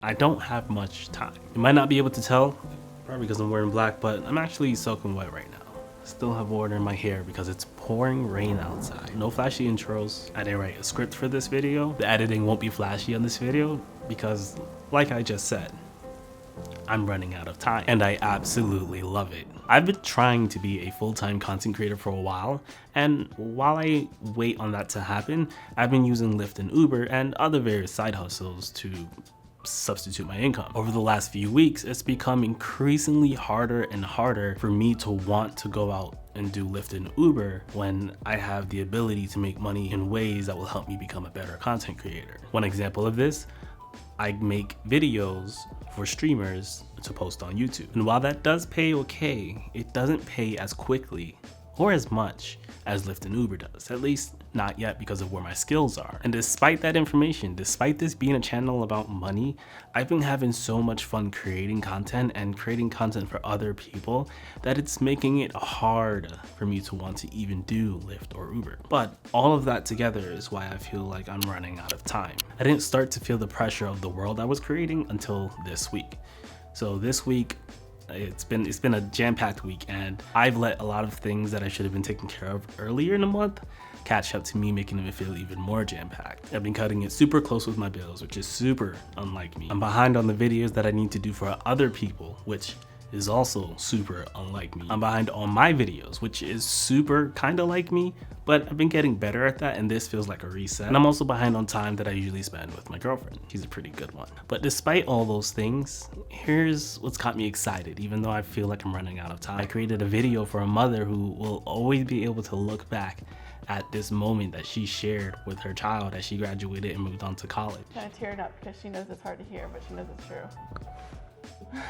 I don't have much time. You might not be able to tell, probably because I'm wearing black, but I'm actually soaking wet right now. Still have water in my hair because it's pouring rain outside. No flashy intros. I didn't write a script for this video. The editing won't be flashy on this video because, like I just said, I'm running out of time and I absolutely love it. I've been trying to be a full-time content creator for a while, and while I wait on that to happen, I've been using Lyft and Uber and other various side hustles to substitute my income. Over the last few weeks, it's become increasingly harder and harder for me to want to go out and do Lyft and Uber when I have the ability to make money in ways that will help me become a better content creator. One example of this, I make videos for streamers to post on YouTube. And while that does pay okay, it doesn't pay as quickly or as much as Lyft and Uber does, at least not yet because of where my skills are. And despite that information, despite this being a channel about money, I've been having so much fun creating content and creating content for other people that it's making it hard for me to want to even do Lyft or Uber. But all of that together is why I feel like I'm running out of time. I didn't start to feel the pressure of the world I was creating until this week. So this week, it's been a jam-packed week, and I've let a lot of things that I should have been taking care of earlier in the month catch up to me, making it feel even more jam-packed. I've been cutting it super close with my bills, which is super unlike me. I'm behind on the videos that I need to do for other people, which is also super unlike me. I'm behind on my videos, which is super kind of like me, but I've been getting better at that, and this feels like a reset. And I'm also behind on time that I usually spend with my girlfriend. She's a pretty good one. But despite all those things, here's what's got me excited, even though I feel like I'm running out of time. I created a video for a mother who will always be able to look back at this moment that she shared with her child as she graduated and moved on to college. I'm kind of tearing up because she knows it's hard to hear, but she knows it's true.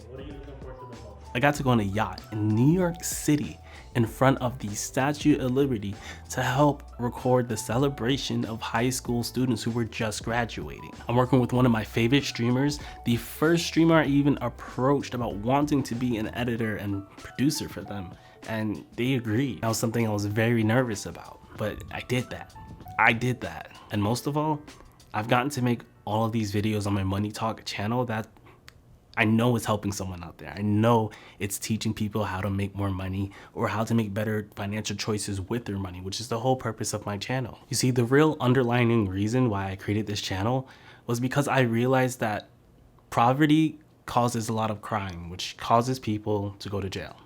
What are you looking forward to the most? I got to go on a yacht in New York City in front of the Statue of Liberty to help record the celebration of high school students who were just graduating. I'm working with one of my favorite streamers, the first streamer I even approached about wanting to be an editor and producer for them, and they agreed. That was something I was very nervous about, but I did that. And most of all, I've gotten to make all of these videos on my Money Talk channel that I know it's helping someone out there. I know it's teaching people how to make more money or how to make better financial choices with their money, which is the whole purpose of my channel. You see, the real underlying reason why I created this channel was because I realized that poverty causes a lot of crime, which causes people to go to jail.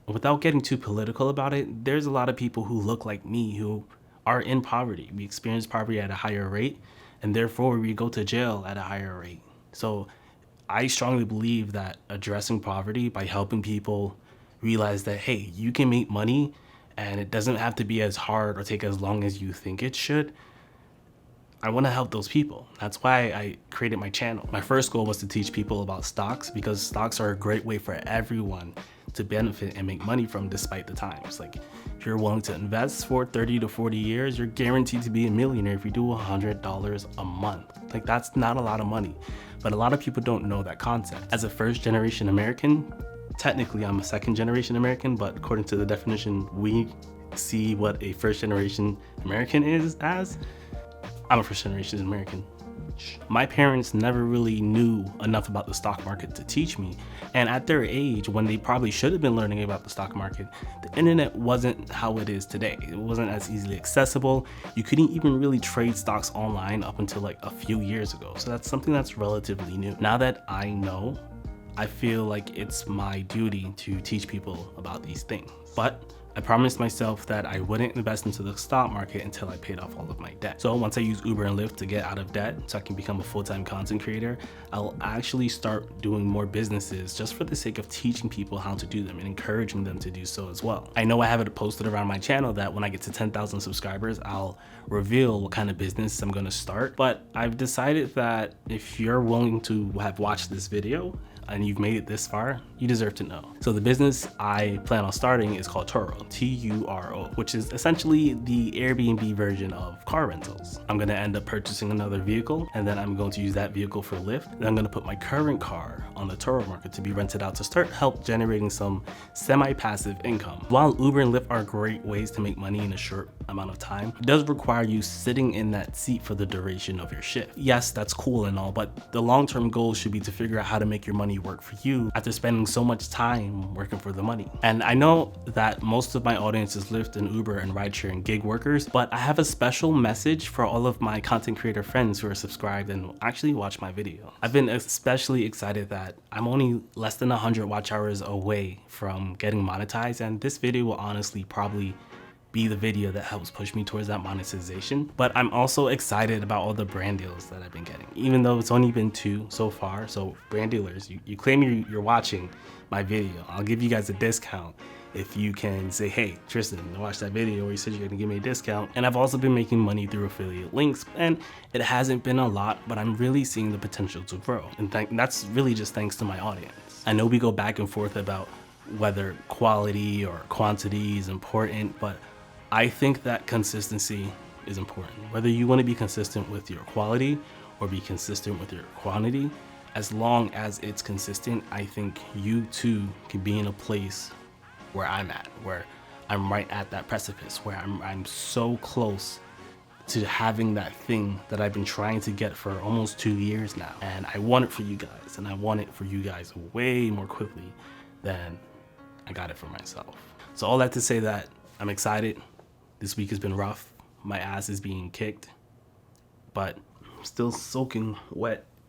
Without getting too political about it, there's a lot of people who look like me who are in poverty. We experience poverty at a higher rate, and therefore we go to jail at a higher rate. So I strongly believe that addressing poverty by helping people realize that, hey, you can make money and it doesn't have to be as hard or take as long as you think it should. I want to help those people. That's why I created my channel. My first goal was to teach people about stocks, because stocks are a great way for everyone to benefit and make money from despite the times. Like, if you're willing to invest for 30 to 40 years, you're guaranteed to be a millionaire if you do $100 a month. Like, that's not a lot of money, but a lot of people don't know that concept. As a first generation American, technically I'm a second generation American, but according to the definition we see what a first generation American is as, I'm a first generation American. My parents never really knew enough about the stock market to teach me, and at their age, when they probably should have been learning about the stock market, the internet wasn't how it is today. It wasn't as easily accessible. You couldn't even really trade stocks online up until like a few years ago. So that's something that's relatively new. Now that I know, I feel like it's my duty to teach people about these things. But I promised myself that I wouldn't invest into the stock market until I paid off all of my debt. So once I use Uber and Lyft to get out of debt so I can become a full-time content creator, I'll actually start doing more businesses just for the sake of teaching people how to do them and encouraging them to do so as well. I know I have it posted around my channel that when I get to 10,000 subscribers, I'll reveal what kind of business I'm gonna start. But I've decided that if you're willing to have watched this video, and you've made it this far, you deserve to know. So the business I plan on starting is called Turo, T-U-R-O, which is essentially the Airbnb version of car rentals. I'm gonna end up purchasing another vehicle, and then I'm going to use that vehicle for Lyft. Then I'm gonna put my current car on the Turo market to be rented out to start help generating some semi-passive income. While Uber and Lyft are great ways to make money in a short amount of time, it does require you sitting in that seat for the duration of your shift. Yes, that's cool and all, but the long-term goal should be to figure out how to make your money work for you after spending so much time working for the money. And I know that most of my audience is Lyft and Uber and rideshare and gig workers, but I have a special message for all of my content creator friends who are subscribed and actually watch my video. I've been especially excited that I'm only less than 100 watch hours away from getting monetized, and this video will honestly probably be the video that helps push me towards that monetization. But I'm also excited about all the brand deals that I've been getting, even though it's only been 2 so far. So brand dealers, you claim you're watching my video, I'll give you guys a discount if you can say, hey, Tristan, watch that video where you said you're gonna give me a discount. And I've also been making money through affiliate links, and it hasn't been a lot, but I'm really seeing the potential to grow. And that's really just thanks to my audience. I know we go back and forth about whether quality or quantity is important, but I think that consistency is important. Whether you want to be consistent with your quality or be consistent with your quantity, as long as it's consistent, I think you too can be in a place where I'm at, where I'm right at that precipice, where I'm so close to having that thing that I've been trying to get for almost 2 years now. And I want it for you guys, and I want it for you guys way more quickly than I got it for myself. So all that to say that I'm excited. This week has been rough. My ass is being kicked, but I'm still soaking wet